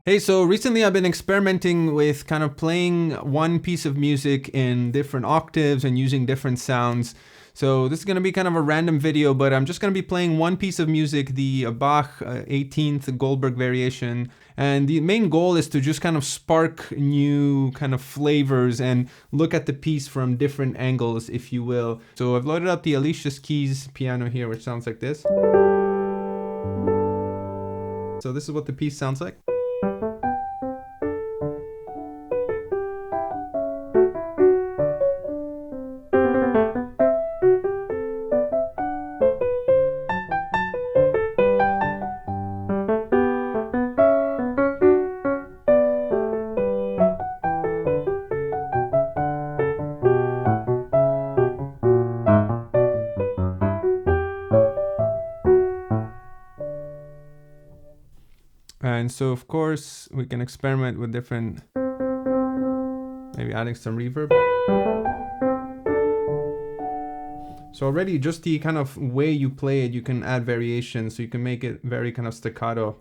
Hey, so recently I've been experimenting with kind of playing one piece of music in different octaves and using different sounds. So this is going to be kind of a random video, but I'm just going to be playing one piece of music, the Bach 18th Goldberg Variation. And the main goal is to just kind of spark new kind of flavors and look at the piece from different angles, if you will. So I've loaded up the Alicia Keys piano here, which sounds like this. So this is what the piece sounds like. And so of course we can experiment with different, maybe adding some reverb. So already just the kind of way you play it, you can add variations, so you can make it very kind of staccato.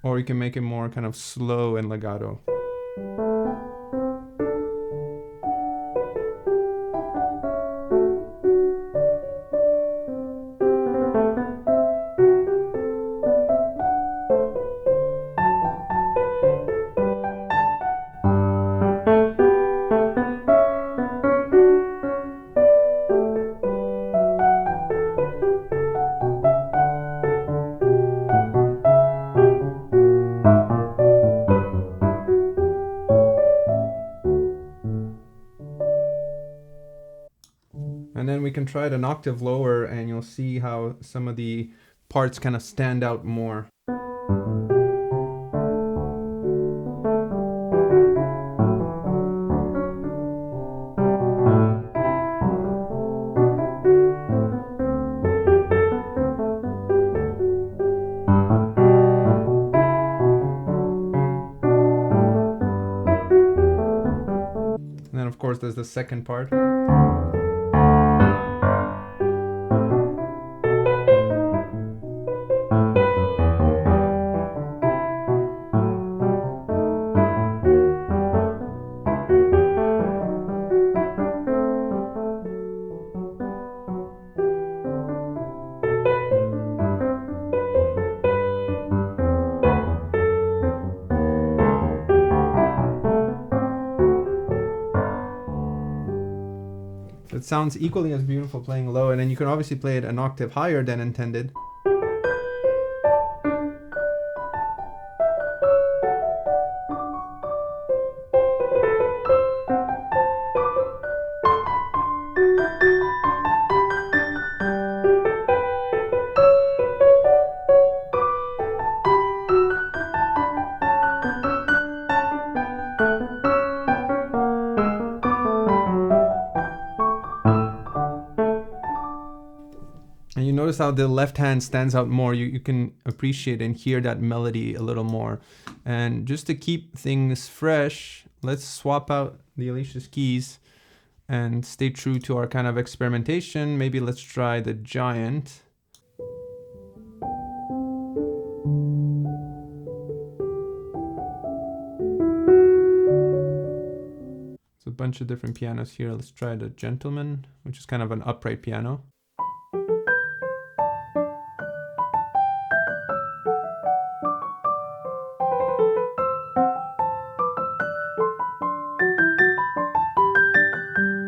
Or you can make it more kind of slow and legato. And then we can try it an octave lower and you'll see how some of the parts kind of stand out more. And then of course there's the second part. It sounds equally as beautiful playing low, and then you can obviously play it an octave higher than intended. And you notice how the left hand stands out more. You can appreciate and hear that melody a little more. And just to keep things fresh, let's swap out the Alicia Keys and stay true to our kind of experimentation. Maybe let's try the Giant. There's a bunch of different pianos here. Let's try the Gentleman, which is kind of an upright piano.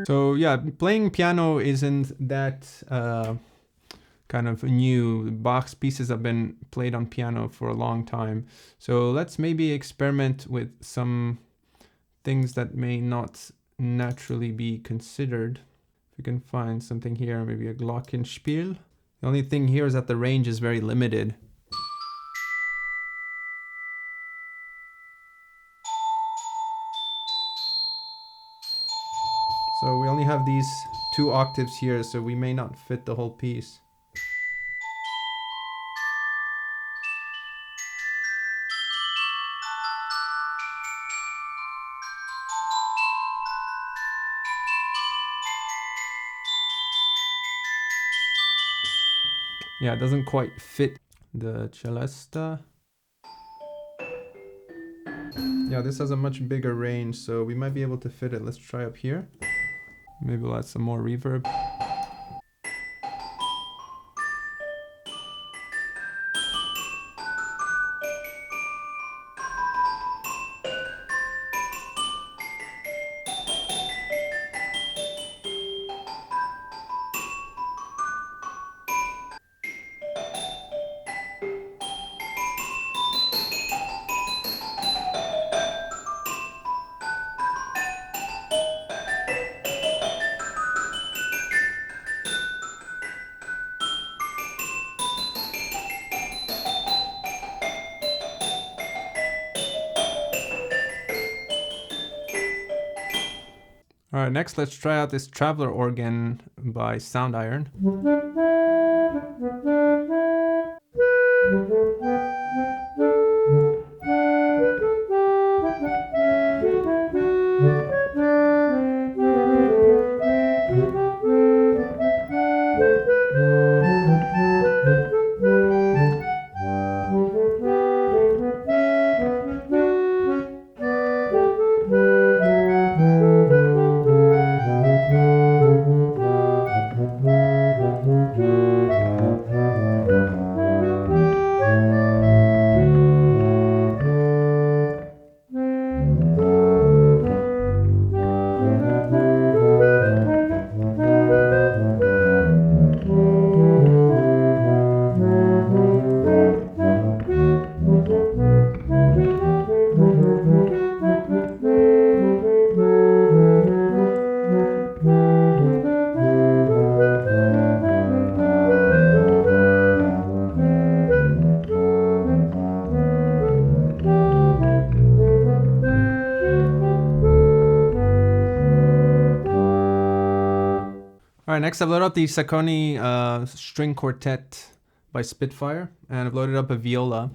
So yeah, playing piano isn't that kind of new. Bach's pieces have been played on piano for a long time. So let's maybe experiment with some things that may not naturally be considered. If we can find something here, maybe a Glockenspiel. The only thing here is that the range is very limited. So we only have these 2 octaves here, so we may not fit the whole piece. Yeah, it doesn't quite fit the celesta. Yeah, this has a much bigger range, so we might be able to fit it. Let's try up here. Maybe we'll add some more reverb. All right, next let's try out this Traveler organ by Sound Iron. All right, next I've loaded up the Sacconi string quartet by Spitfire, and I've loaded up a viola.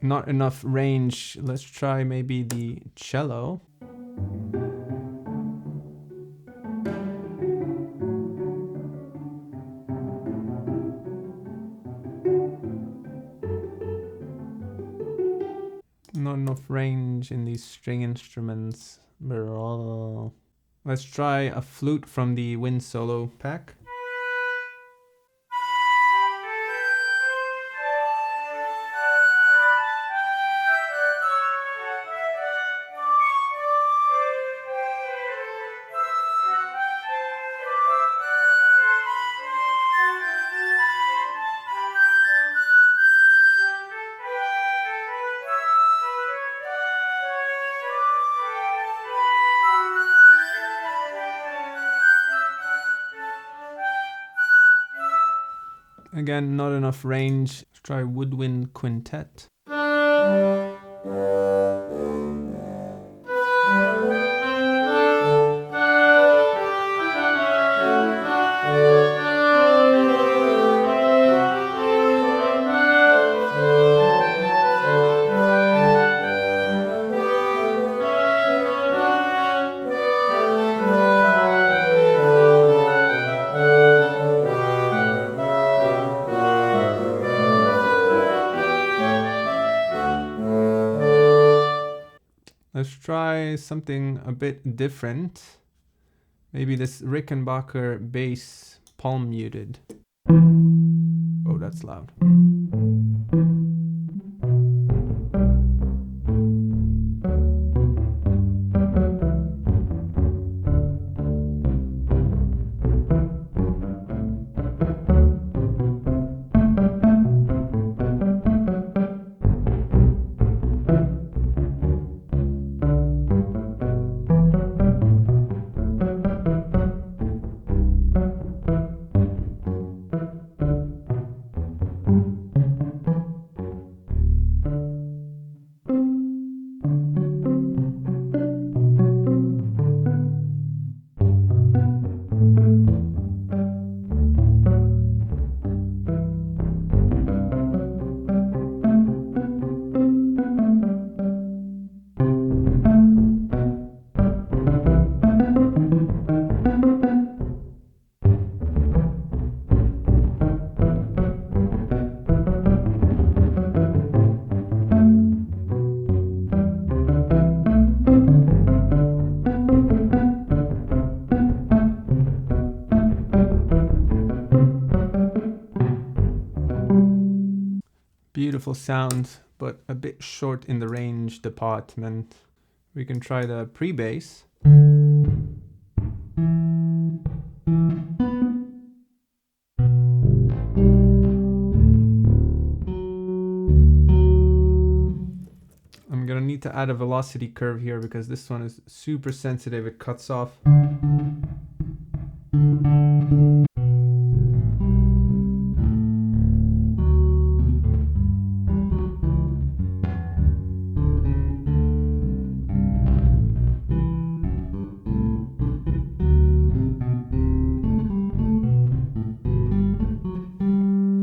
Not enough range. Let's try maybe the cello. Not enough range in these string instruments. Let's try a flute from the Wind Solo pack. Again, not enough range. Let's try Woodwind Quintet. Let's try something a bit different. Maybe this Rickenbacker bass palm muted. Oh, that's loud. Beautiful sound, but a bit short in the range department. We can try the pre-bass. I'm gonna need to add a velocity curve here because this one is super sensitive, it cuts off.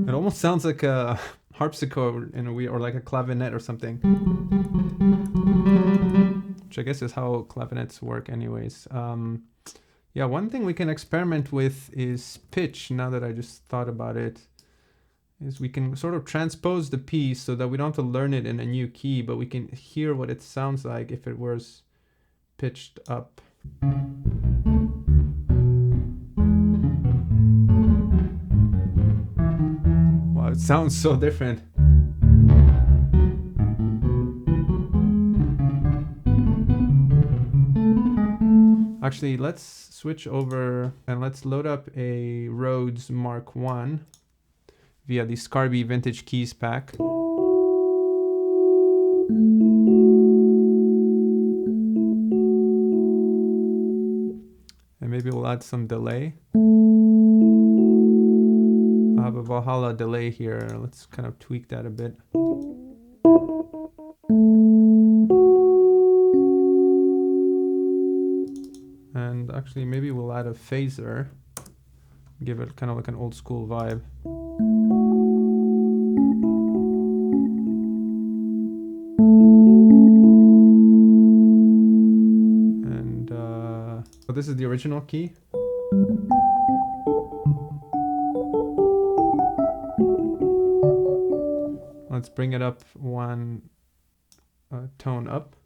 It almost sounds like a harpsichord in a way, or like a clavinet or something. Which I guess is how clavinets work anyways. Yeah, one thing we can experiment with is pitch, now that I just thought about it. Is we can sort of transpose the piece so that we don't have to learn it in a new key, but we can hear what it sounds like if it was pitched up. Wow, it sounds so different. Actually, let's switch over and let's load up a Rhodes Mark I via the Scarby Vintage Keys pack. And maybe we'll add some delay. I have a Valhalla delay here. Let's kind of tweak that a bit. And actually, maybe we'll add a phaser. Give it kind of like an old school vibe. And so this is the original key. Let's bring it up one tone up.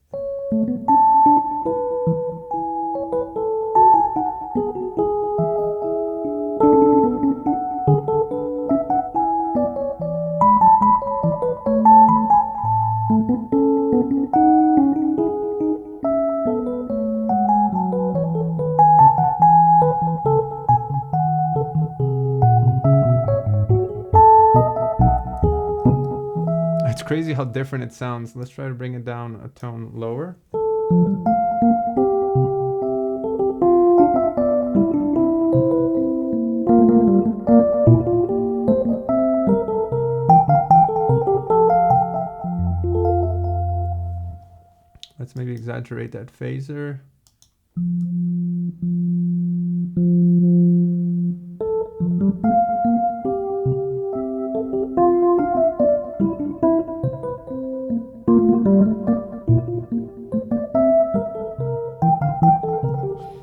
It's crazy how different it sounds. Let's try to bring it down a tone lower. Let's maybe exaggerate that phaser.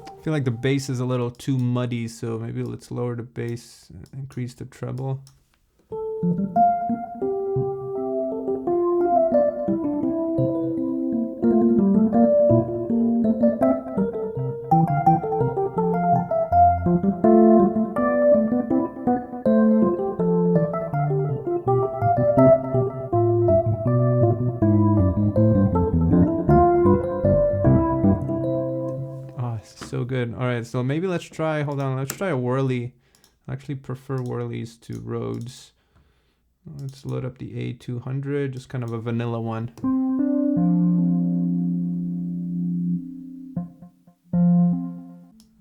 I feel like the bass is a little too muddy, so maybe let's lower the bass, increase the treble. So good. All right, so maybe let's try, hold on, let's try a whirly. I actually prefer whirlies to Rhodes. Let's load up the A200, just kind of a vanilla one.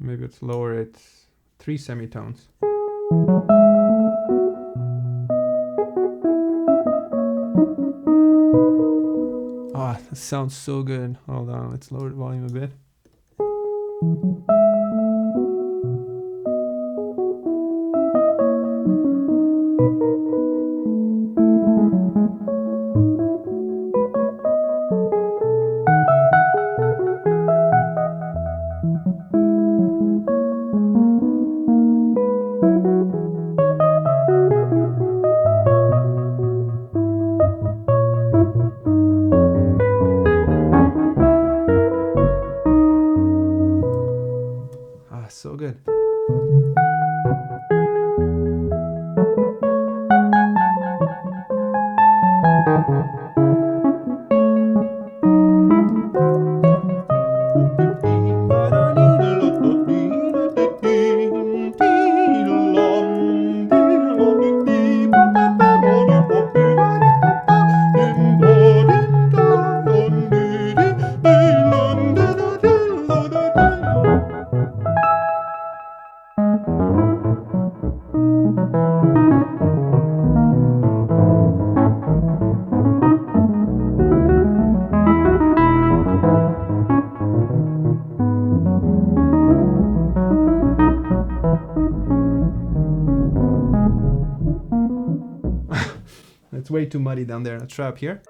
Maybe let's lower it 3 semitones. Ah, that sounds so good. Hold on, let's lower the volume a bit. way too muddy down there. Let's try up here.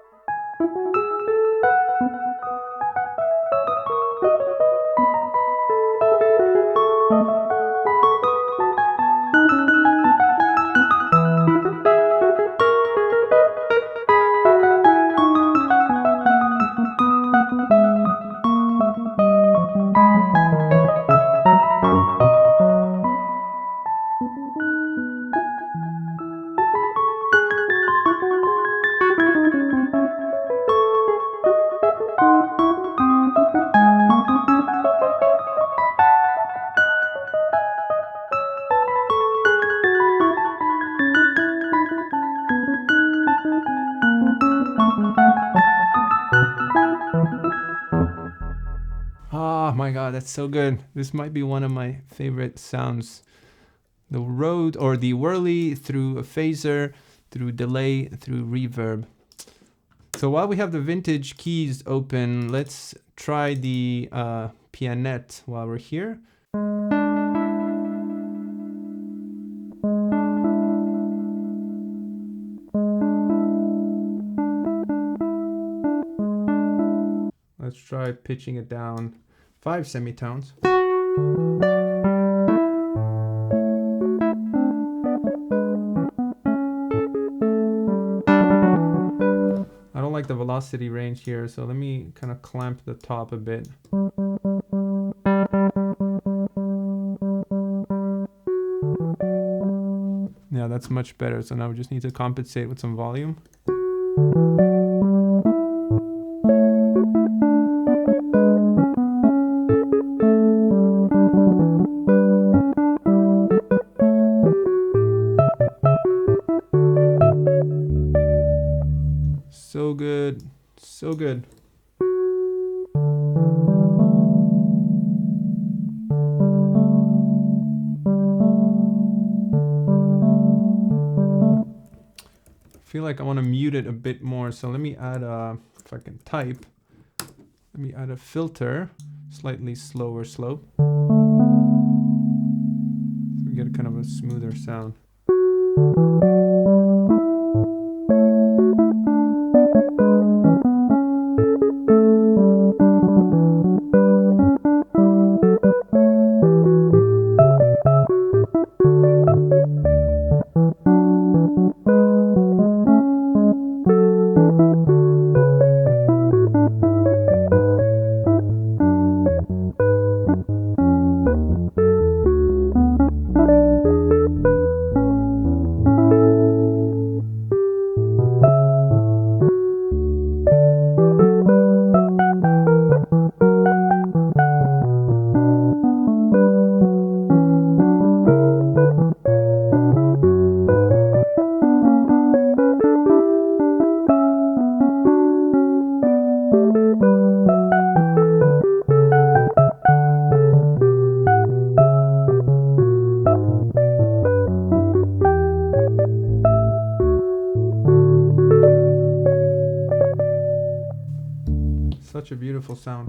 Oh my God, that's so good. This might be one of my favorite sounds. The Rode or the whirly through a phaser, through delay, through reverb. So while we have the vintage keys open, let's try the pianette while we're here. Let's try pitching it down 5 semitones. I don't like the velocity range here, so let me kind of clamp the top a bit. Yeah, that's much better. So now we just need to compensate with some volume. So good, so good. I feel like I want to mute it a bit more, so let me add a, if I can type, let me add a filter, slightly slower slope. So we get kind of a smoother sound. Such a beautiful sound.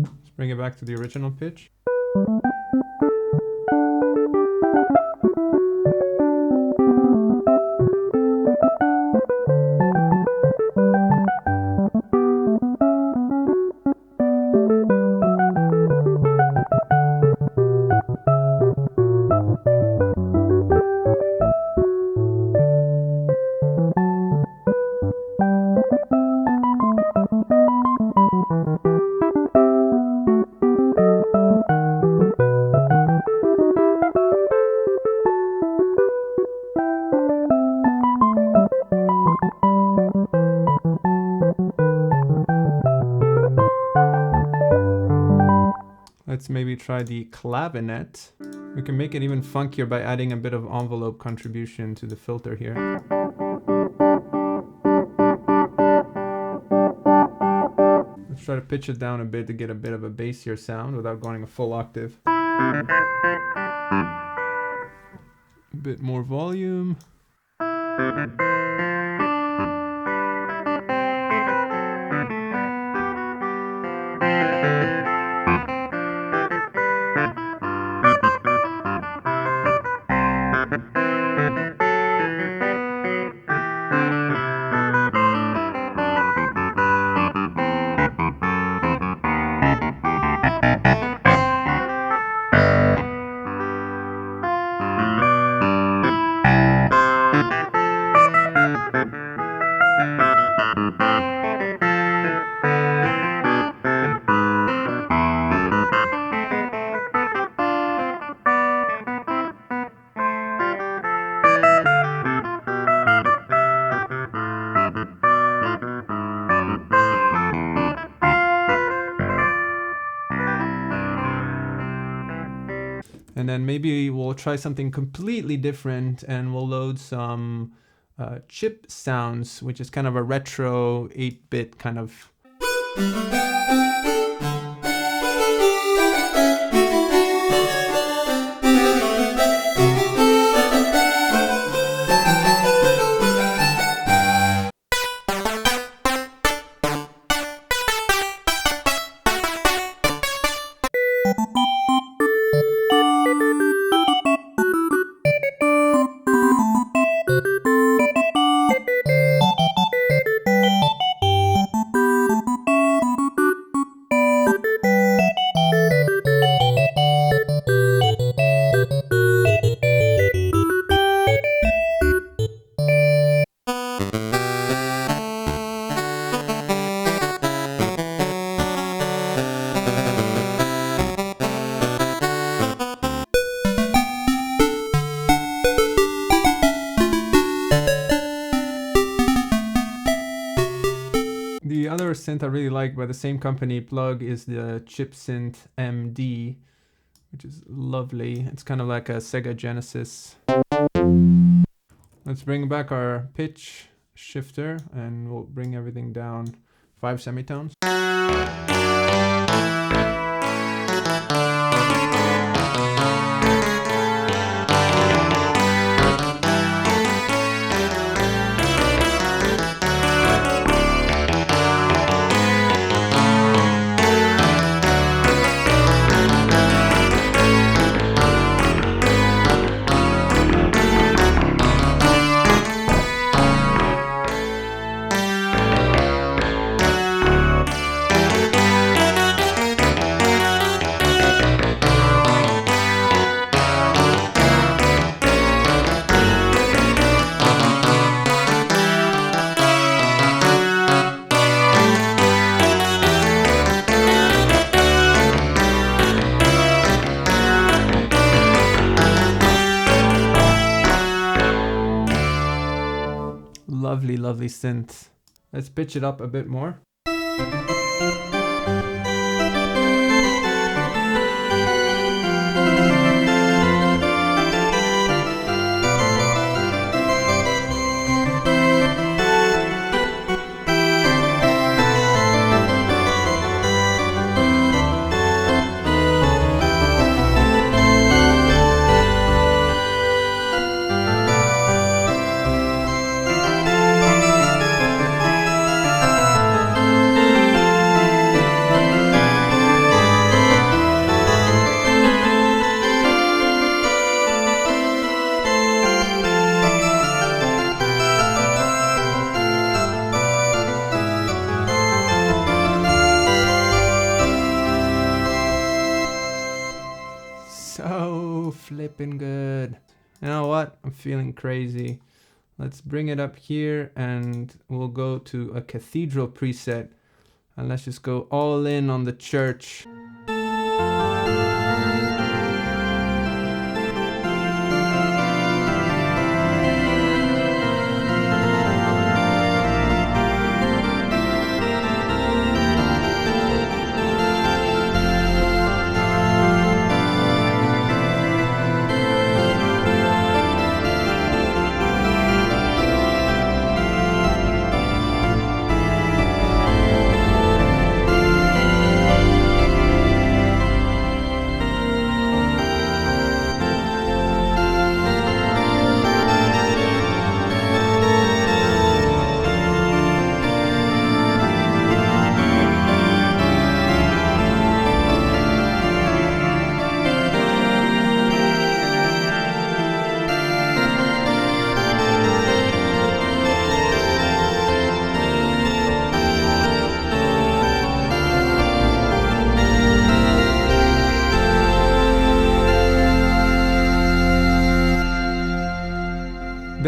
Let's bring it back to the original pitch. Let's maybe try the clavinet. We can make it even funkier by adding a bit of envelope contribution to the filter here. Let's try to pitch it down a bit to get a bit of a bassier sound without going a full octave. A bit more volume. And then maybe we'll try something completely different and we'll load some chip sounds, which is kind of a retro 8-bit kind of. The other synth I really like by the same company, Plug, is the Chip Synth MD, which is lovely. It's kind of like a Sega Genesis. Let's bring back our pitch shifter and we'll bring everything down 5 semitones. Lovely, lovely synth. Let's pitch it up a bit more. So flipping good. You know what? I'm feeling crazy. Let's bring it up here and we'll go to a cathedral preset. And let's just go all in on the church.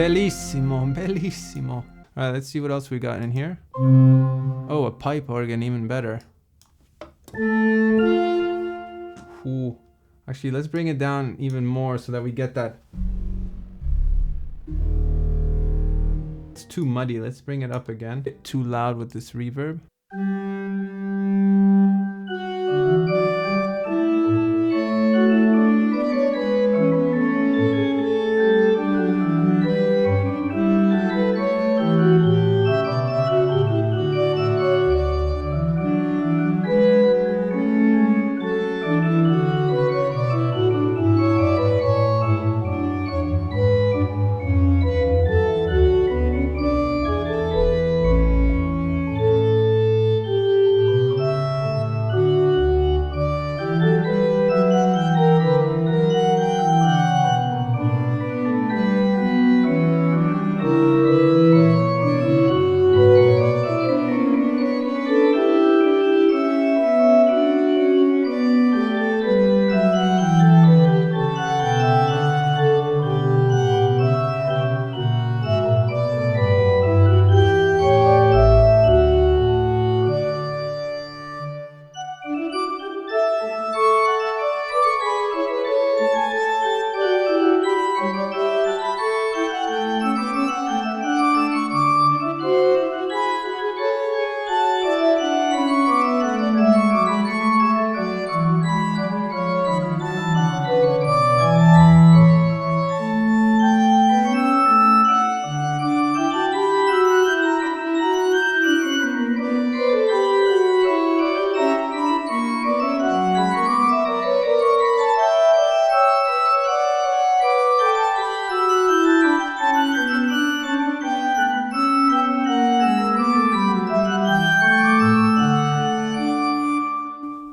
Bellissimo, bellissimo. All right, let's see what else we got in here. Oh, a pipe organ, even better. Ooh. Actually, let's bring it down even more so that we get that. It's too muddy. Let's bring it up again. Too loud with this reverb.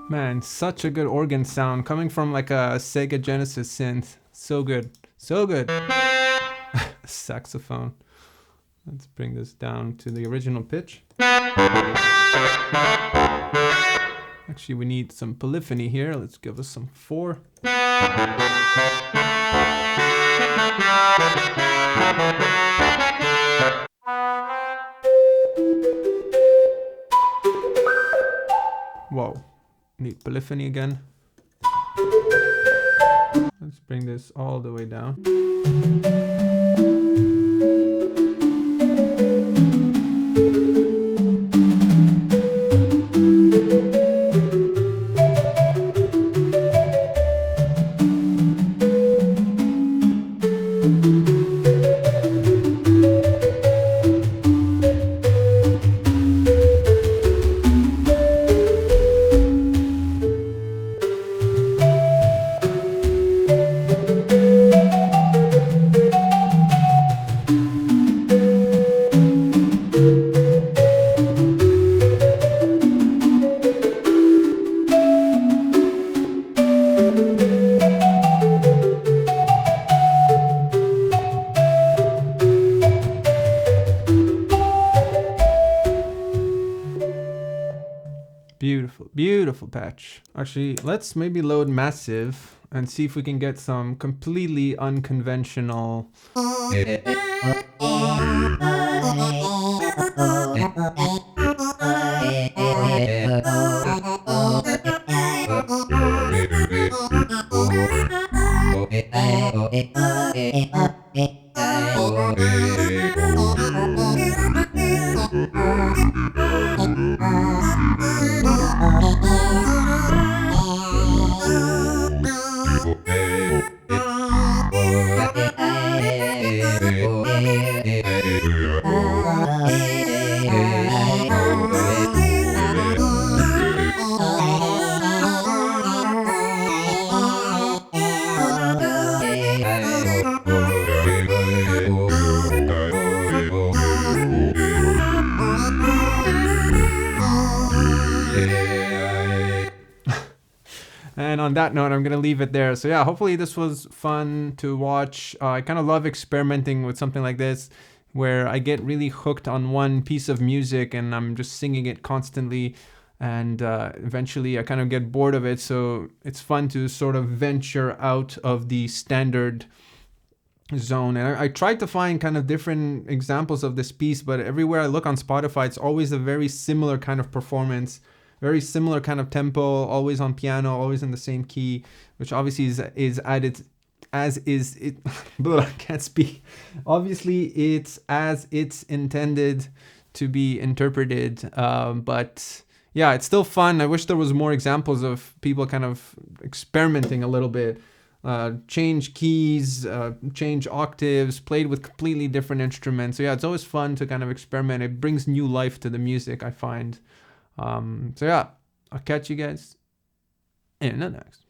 Man, such a good organ sound coming from like a Sega Genesis synth. So good. So good. Saxophone. Let's bring this down to the original pitch. Actually, we need some polyphony here. Let's give us some 4. Whoa. Need polyphony again. Let's bring this all the way down. Beautiful, beautiful patch. Actually, let's maybe load massive and see if we can get some completely unconventional. And on that note, I'm going to leave it there. So yeah, hopefully this was fun to watch. I kind of love experimenting with something like this, where I get really hooked on one piece of music and I'm just singing it constantly. And eventually I kind of get bored of it. So it's fun to sort of venture out of the standard zone. And I tried to find kind of different examples of this piece, but everywhere I look on Spotify, it's always a very similar kind of performance, very similar kind of tempo, always on piano, always in the same key, which obviously is at its, as is it, I can't speak. Obviously, it's as it's intended to be interpreted, but yeah, it's still fun. I wish there was more examples of people kind of experimenting a little bit. Change keys, change octaves, played with completely different instruments. So yeah, it's always fun to kind of experiment. It brings new life to the music, I find. So yeah, I'll catch you guys in the next.